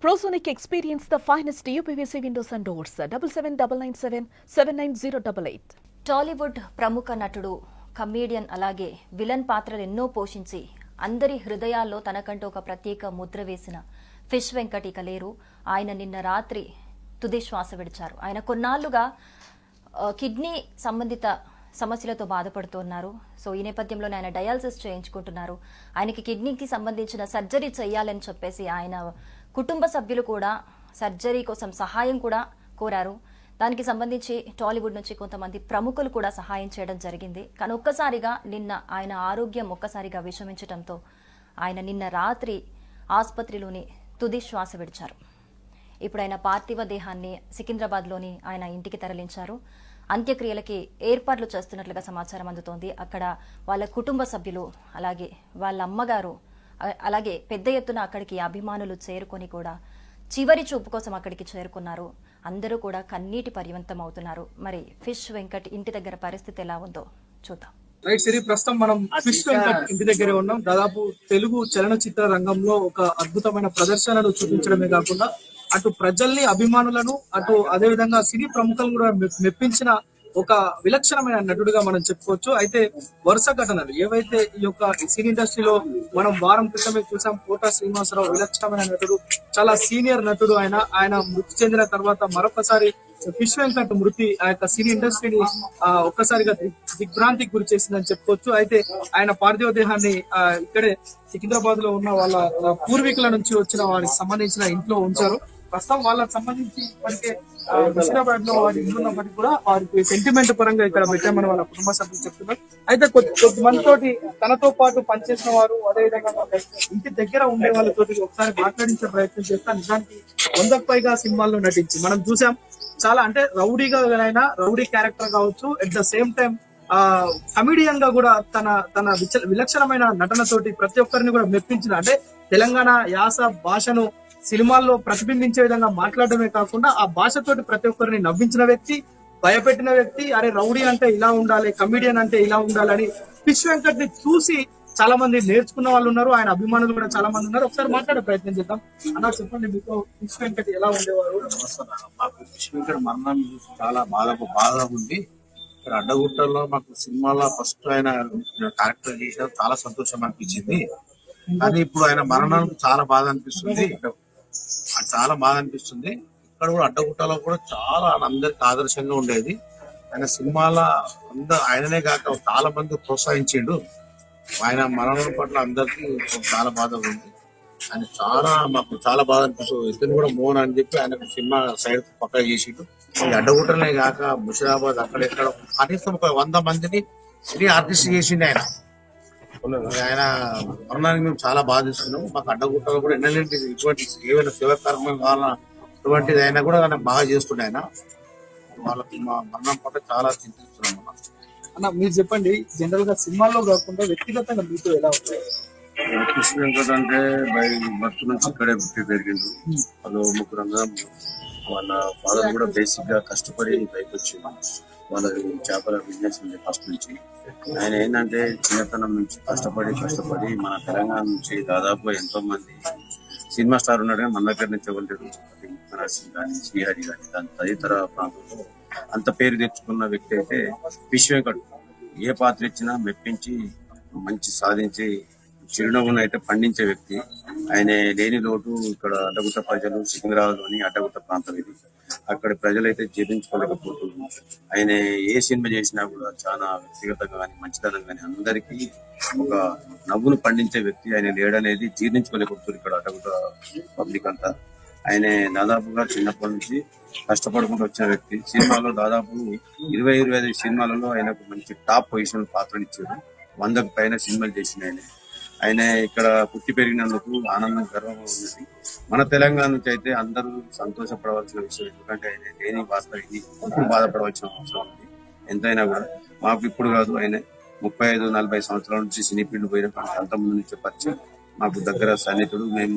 Prosonic experience the finest UPVC windows and doors. 7799779088. Tollywood ప్రముఖ నటుడు comedian అలాగే విలన్ పాత్రలు ఎన్నో పోషించి అందరి హృదయాల్లో తనకంటూ ఒక ప్రత్యేక ముద్ర వేసిన ఫిష్ వెంకట్ ఇక లేరు. ఆయన నిన్న రాత్రి తుది శ్వాస విడిచారు. ఆయన కొన్నాళ్లుగా కిడ్నీ సంబంధిత సమస్యలతో బాధపడుతున్నారు. సో ఈ నేపథ్యంలో ఆయన డయాలసిస్ చేయించుకుంటున్నారు. ఆయనకి కిడ్నీకి సంబంధించిన సర్జరీ చేయాలని చెప్పేసి ఆయన కుటుంబ సభ్యులు కూడా సర్జరీ కోసం సహాయం కూడా కోరారు. దానికి సంబంధించి టాలీవుడ్ నుంచి కొంతమంది ప్రముఖులు కూడా సహాయం చేయడం జరిగింది. కానీ ఒక్కసారిగా నిన్న ఆయన ఆరోగ్యం ఒక్కసారిగా విషమించడంతో ఆయన నిన్న రాత్రి ఆసుపత్రిలోని తుది శ్వాస విడిచారు. ఇప్పుడు ఆయన పార్థివ దేహాన్ని సికింద్రాబాద్లోని ఆయన ఇంటికి తరలించారు. అంత్యక్రియలకి ఏర్పాట్లు చేస్తున్నట్లుగా సమాచారం అందుతోంది. అక్కడ వాళ్ళ కుటుంబ సభ్యులు అలాగే వాళ్ళ అమ్మగారు అలాగే పెద్ద ఎత్తున అక్కడికి అభిమానులు చేరుకొని కూడా చివరి చూపు కోసం అక్కడికి చేరుకున్నారు. అందరూ కూడా కన్నీటి పర్యంతం అవుతున్నారు. మరి ఫిష్ వెంకట్ ఇంటి దగ్గర పరిస్థితి ఎలా ఉందో చూద్దాం. రైట్ సిరి, ప్రస్తుతం మనం ఫిష్ వెంకట్ ఇంటి దగ్గరే ఉన్నాం. దాదాపు తెలుగు చలనచిత్ర రంగంలో ఒక అద్భుతమైన ప్రదర్శనలు చూపించడమే కాకుండా అటు ప్రజల్ని అభిమానులను అటు అదే విధంగా సినీ ప్రముఖులను కూడా మెప్పించిన ఒక విలక్షణమైన నటుడిగా మనం చెప్పుకోవచ్చు. అయితే వరుస ఘటనలు ఏవైతే ఈ యొక్క సినీ ఇండస్ట్రీలో మనం వారం క్రితమే చూసాం. కోట శ్రీనివాసరావు విలక్షణమైన నటుడు, చాలా సీనియర్ నటుడు. ఆయన మృతి చెందిన తర్వాత మరొకసారి ఫిష్ వెంకట్ మృతి ఆ యొక్క సినీ ఇండస్ట్రీని ఒక్కసారిగా దిగ్భ్రాంతికి గురి చేసిందని చెప్పుకోవచ్చు. అయితే ఆయన పార్థివ దేహాన్ని ఇక్కడే సికింద్రాబాద్ లో ఉన్న వాళ్ళ పూర్వీకుల నుంచి వచ్చిన వారికి సంబంధించిన ఇంట్లో ఉంచారు. ప్రస్తుతం వాళ్ళకి సంబంధించి ఇప్పటికే హుస్నాబాద్ లో వారి ఇల్లు ఉన్నప్పటికీ కూడా వారికి సెంటిమెంట్ పరంగా ఇక్కడ పెట్టామని వాళ్ళ కుటుంబ సభ్యులు చెప్తున్నారు. అయితే కొద్దిమంది తోటి తనతో పాటు పనిచేసిన వారు అదేవిధంగా ఇంటి దగ్గర ఉండే వాళ్ళతోటి ఒకసారి మాట్లాడించే ప్రయత్నం చేస్తా. నిజానికి 100కు పైగా సినిమాల్లో నటించి మనం చూసాం. చాలా అంటే రౌడీగా అయినా రౌడీ క్యారెక్టర్ కావచ్చు, at the same time comedian గా కూడా తన విలక్షణమైన నటనతోటి ప్రతి ఒక్కరిని కూడా మెప్పించిన, అంటే తెలంగాణ యాస భాషను సినిమాల్లో ప్రతిబింబించే విధంగా మాట్లాడడమే కాకుండా ఆ భాషతోటి ప్రతి ఒక్కరిని నవ్వించిన వ్యక్తి, భయపెట్టిన వ్యక్తి. అరే రౌడీ అంటే ఇలా ఉండాలి, కమిడియన్ అంటే ఇలా ఉండాలని ఫిష్ వెంకట్ ని చూసి చాలా మంది నేర్చుకున్న వాళ్ళు ఉన్నారు. ఆయన అభిమానులు కూడా చాలా మంది ఉన్నారు. ఒకసారి మాట్లాడే ప్రయత్నం చేద్దాం. అన్న చెప్పండి, మీకు ఫిష్ వెంకట్ ఎలా ఉండేవారు? మాకు ఫిష్ వెంకట్ మరణాన్ని చూసి చాలా బాధగా ఉంది. ఇక్కడ అడ్డగుట్టలో మాకు సినిమాలో ఫస్ట్ ఆయన క్యారెక్టర్ చేశారు, చాలా సంతోషం అనిపించింది. కానీ ఇప్పుడు ఆయన మరణానికి చాలా బాధ అనిపిస్తుంది. ఇక్కడ కూడా అడ్డగుట్టలో కూడా చాలా అందరికి ఆదర్శంగా ఉండేది. ఆయన సినిమాల ఆయననే కాక చాలా మంది ప్రోత్సహించిండు. ఆయన మరణం పట్ల అందరికి చాలా బాధ ఉంది. ఆయన మాకు చాలా బాధ అనిపిస్తుంది. ఇద్దరు కూడా మోహన్ అని చెప్పి ఆయన సినిమా సైడ్ పక్క చేసిండు. ఈ అడ్డగుట్టలే కాక ముషిరాబాద్ అక్కడెక్కడ కనీసం ఒక 100 మందిని సినీ ఆర్టిస్ట్ చేసిండు ఆయన. ఆయన మరణానికి మేము చాలా బాధిస్తున్నాము. మాకు అడ్డగుట్టలో కూడా ఎన్నెంటి ఇటువంటి ఏమైనా సేవా కార్యక్రమం కావాలన్నా ఇటువంటిది అయినా కూడా ఆయన బాగా చేస్తుండే. ఆయన వాళ్ళకి మా మరణం పట్ల చాలా చింతిస్తున్నాము. అన్న మీరు చెప్పండి, జనరల్ గా సినిమాల్లో కాకుండా వ్యక్తిగతంగా మీతో ఎలా ఉంటాయి? ఫిష్ వెంకట్ అంటే బర్త్ నుంచి ఇక్కడే పుట్టి పెరిగిండు. వాళ్ళు ముగ్గురంగా వాళ్ళ ఫాదర్ కూడా బేసిక్ గా కష్టపడి పైకి వచ్చింది. వాళ్ళకి చేపల బిజినెస్ ఉంది ఫస్ట్ నుంచి. ఆయన ఏంటంటే చిన్నతనం నుంచి కష్టపడి మన తెలంగాణ నుంచి దాదాపు ఎంతో మంది సినిమా స్టార్ ఉన్నాడు. మన దగ్గర నుంచి ఎవరు నరసింహ్ కానీ శ్రీహరి కానీ దాని తదితర ప్రాంతంలో అంత పేరు తెచ్చుకున్న వ్యక్తి అయితే ఫిష్ వెంకట్. ఏ పాత్ర ఇచ్చినా మెప్పించి మంచి సాధించి చిరునవ్వును అయితే పండించే వ్యక్తి. ఆయన లేని లోటు ఇక్కడ అడ్డగుట్ట ప్రజలు, సికింద్రాబాద్లోని అడ్డగుట్ట ప్రాంతం ఇది, అక్కడ ప్రజలైతే జీర్ణించుకోలేకపోతున్నారు. ఆయన ఏ సినిమా చేసినా కూడా చాలా వ్యక్తిగతంగా కానీ మంచితనం కానీ అందరికీ ఒక నవ్వును పండించే వ్యక్తి. ఆయన లేడనేది జీర్ణించుకోలేకపోతున్నారు ఇక్కడ అడ్డగుట్ట పబ్లిక్ అంతా. ఆయన దాదాపుగా చిన్నప్పటి నుంచి కష్టపడుకుంటూ వచ్చిన వ్యక్తి. సినిమాలో దాదాపు 20-25 సినిమాలలో ఆయనకు మంచి టాప్ పొజిషన్ పాత్రలు ఇచ్చారు. 100కు పైన సినిమాలు చేసిన ఆయన ఇక్కడ పుట్టి పెరిగినందుకు ఆనందం, గర్వంగా ఉన్నది. మన తెలంగాణ నుంచి అయితే అందరూ సంతోషపడవలసిన విషయం. ఎందుకంటే ఆయన లేని వాస్తవానికి బాధపడవలసిన అవసరం ఉంది. ఎంతైనా కూడా మాకు ఇప్పుడు కాదు, ఆయన 35-40 సంవత్సరాల నుంచి సినీ ఫీల్డ్ పోయినప్పుడు అంతమంది నుంచి పరిచయం, మాకు దగ్గర సన్నిహితుడు. మేము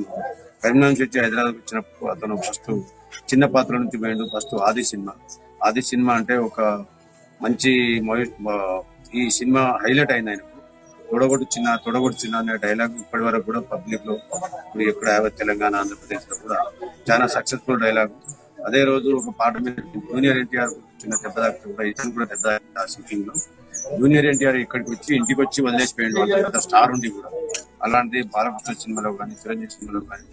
కరీంనగర్ నుంచి వచ్చి హైదరాబాద్ వచ్చినప్పుడు అతను ఫస్ట్ చిన్న పాత్ర నుంచి పోయిండు. ఫస్ట్ ఆది సినిమా అంటే ఒక మంచి ఈ సినిమా హైలైట్ అయింది. ఆయన తొడగొట్టు చిన్న అనే డైలాగ్ ఇప్పటి వరకు కూడా పబ్లిక్ లో ఇప్పుడు ఎక్కడ తెలంగాణ, ఆంధ్రప్రదేశ్ లో కూడా చాలా సక్సెస్ఫుల్ డైలాగ్. అదే రోజు ఒక పాట మీద జూనియర్ ఎన్టీఆర్ చిన్న దెబ్బ తాకుతుంది, ఇతను కూడా దెబ్బ తాకింది ఆ షూటింగ్ లో. జూనియర్ ఎన్టీఆర్ ఇంటికి వచ్చి వదిలేసిపోయిండు, అంత పెద్ద స్టార్ ఉండి కూడా. అలాంటి బాలకృష్ణ సినిమాలో కానీ, చిరంజీవి సినిమాలో కానీ,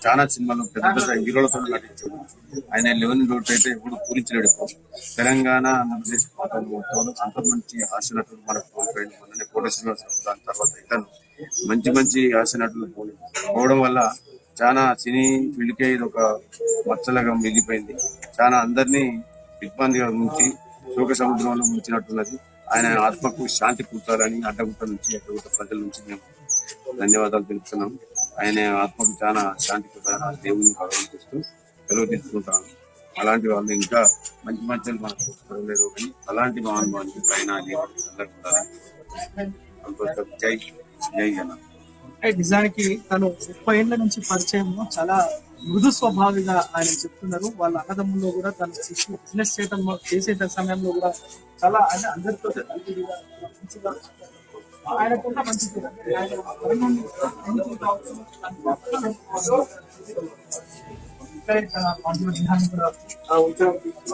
చాలా సినిమాలో పెద్ద పెద్ద హీరోలతో నటించాడు. ఆయన లెవెన్ రోడ్ అయితే ఎప్పుడు పూరించలేడు. తెలంగాణ, ఆంధ్రప్రదేశ్ మొత్తంలో అంత మంచి హాస్య నటులు మనకు కోల్పోయింది. మొన్ననే కోట శ్రీనివాసరావు, దాని తర్వాత ఇతను మంచి హాస్య నటులు పోవడం వల్ల చాలా సినీ ఫీల్డ్కే ఇది ఒక మచ్చలుగా మిగిలిపోయింది. చాలా అందరినీ దిగ్బందిగా ఉంచి శోక సముద్రంలో ముంచినట్టున్నది. ఆయన ఆత్మకు శాంతి కూర్చాలని అడ్డగుట్ట నుంచి అడ్డగుట్ట ప్రజల నుంచి మేము ధన్యవాదాలు తెలుపుతున్నాం. ఆయన ఆత్మకు చాలా శాంతి కూర్చాలని దేవుని భగవంతిస్తూ సెలవు తీసుకుంటాను. అలాంటి వాళ్ళు ఇంకా మంచి మనకు చూడలేరు కానీ అలాంటి మహానుభావునికి పైన సందర్భంగా జై జై అన్న. నిజానికి తను 30 ఏళ్ల నుంచి పరిచయం, చాలా మృదు స్వభావిగా ఆయన చెప్తున్నారు. వాళ్ళ అన్నదమ్ముల్లో కూడా తన బిజినెస్ చేసే సమయంలో కూడా చాలా అంటే అందరితో మంచిగా ఆయనకున్న మంచి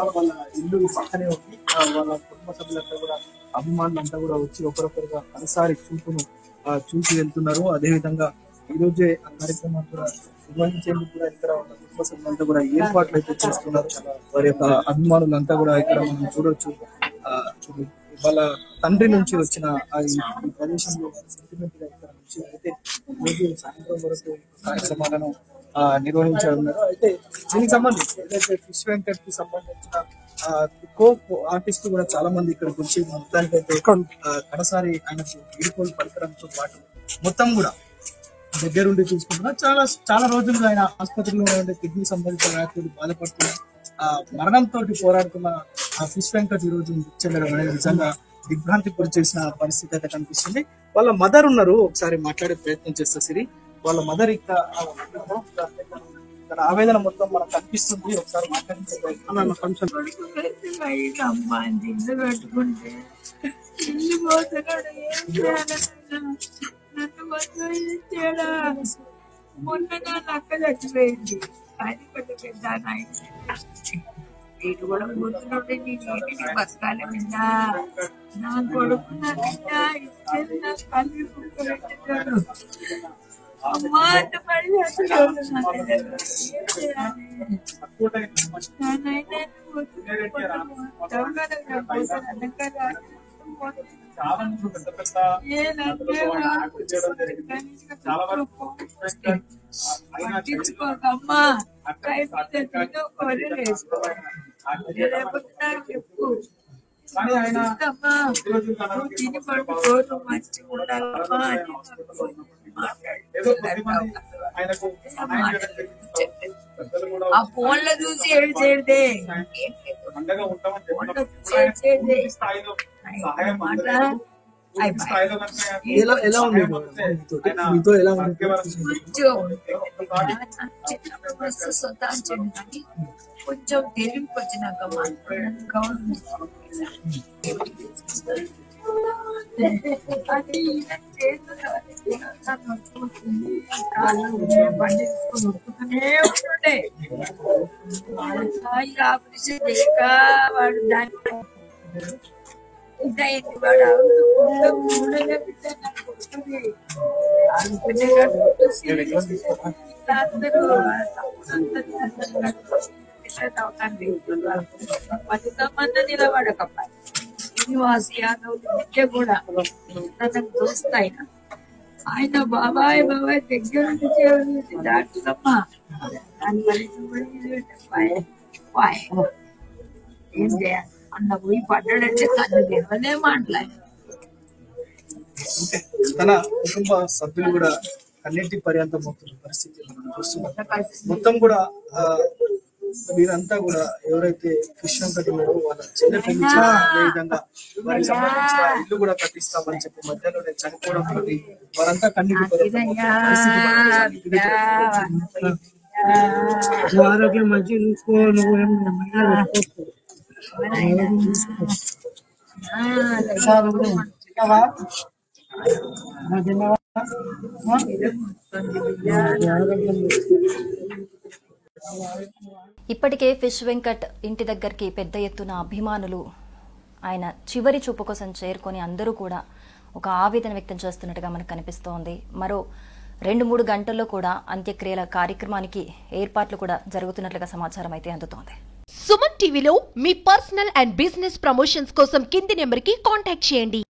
వాళ్ళ ఇల్లు పక్కనే ఉంది. వాళ్ళ కుటుంబ సభ్యులంతా కూడా అభిమానులంతా కూడా వచ్చి ఒకరొకరుగా ఒకసారి చూసి వెళ్తున్నారు. అదేవిధంగా ఈ రోజే ఆ కార్యక్రమం కూడా నిర్వహించేందుకు కూడా ఇక్కడ ఉన్న కుటుంబ సభ్యులంతా కూడా ఏర్పాట్లు అయితే చేస్తున్నారు. వారి యొక్క అభిమానులంతా కూడా ఇక్కడ మనం చూడొచ్చు. వాళ్ళ తండ్రి నుంచి వచ్చిన ఈ ప్రదేశంలో సెంటిమెంట్ గా ఇక్కడ నుంచి అయితే రోజు సాయంత్రం వరకు కార్యక్రమాలను నిర్వహించారు. అయితే దీనికి సంబంధించి ఏదైతే ఫిష్ వెంకట్ కి సంబంధించిన కో ఆర్టిస్ట్ కూడా చాలా మంది ఇక్కడికి వచ్చి మొత్తానికి అయితే కడసారి ఆయనకు వీడుకోలు పలకడంతో పాటు మొత్తం కూడా దగ్గరుండి చూసుకుంటున్నారు. చాలా రోజులుగా ఆయన ఆసుపత్రిలో ఉండే కిడ్నీ సంబంధిత వ్యాధులు బాధపడుతున్న మరణంతో పోరాడుతున్న ఫిష్ వెంకట్ ఈ రోజు చెల్లడం అనేది నిజంగా దిగ్భ్రాంతికి గురి చేసిన పరిస్థితి అయితే కనిపిస్తుంది. వాళ్ళ మదర్ ఉన్నారు, ఒకసారి మాట్లాడే ప్రయత్నం చేస్తా సిరి. వాళ్ళ మదర్ ఇక్కడ ఆవేదన మొత్తం మనకు కనిపిస్తుంది. ఒకసారి మాట్లాడించే ప్రయత్నం పెట్టుకుంటే ఇల్లు పోతున్నాడు, ఏం చేయాలి? నన్ను చేయడా? మొన్న నా అక్క చచ్చిపోయింది, అది కొంచెం పెద్ద వీడు కూడా పోతున్నాడు. నేను బతకాలి విన్నా, నా కొడుకు నా బిడ్డ ఇచ్చేది నా కళ్ళు పెట్టాడు. అమ్మా అంత పడి పట్టించుకోకమ్మా, చెప్పు తిని పడుకోరు, మంచిగా ఉండాలమ్మా అని ఆ ఫోన్ లో చూసి ఏడ్చేదే కొంచెం తెలివికి వచ్చినాక ఆపరేషన్ చేయక వాడు దాని ఇదైంది. వాడు పదిమంది నిలబడకప్ప శ్రీనివాస్ యాదవ్ విద్య కూడా తనకు దోస్తు ఆయన బాబాయ్ దగ్గర నుంచి దాటుదమ్మా దాని ఏం చేయాలి అన్న పోయి పడ్డాడంటే తను తెలియదే మాట్లాడి. తన కుటుంబ సభ్యులు కూడా కన్నీటి పర్యంతం అవుతున్న పరిస్థితి మనం చూస్తున్నాం. మొత్తం కూడా వీరంతా కూడా ఎవరైతే ఫిష్ వెంకట్ ఉన్నారో వాళ్ళ చెల్లె పెంచిన అదే విధంగా వారికి సంబంధించిన ఇల్లు కూడా కట్టిస్తామని చెప్పి మధ్యలో చనిపోవడం తోటి వారంతా కన్నీటి ఆరోగ్యం మంచి ఇప్పటికే ఫిష్ వెంకట్ ఇంటి దగ్గరికి పెద్ద ఎత్తున అభిమానులు ఆయన చివరి చూపు కోసం చేరుకొని అందరూ కూడా ఒక ఆవేదన వ్యక్తం చేస్తున్నట్టుగా మనకు కనిపిస్తోంది. మరో 2-3 గంటల్లో కూడా అంత్యక్రియల కార్యక్రమానికి ఏర్పాట్లు కూడా జరుగుతున్నట్లుగా సమాచారం అయితే అందుతోంది. సుమన్ టీవీలో మీ పర్సనల్ అండ్ బిజినెస్ ప్రమోషన్స్ కోసం కింది నెంబర్కి కాంటాక్ట్ చేయండి.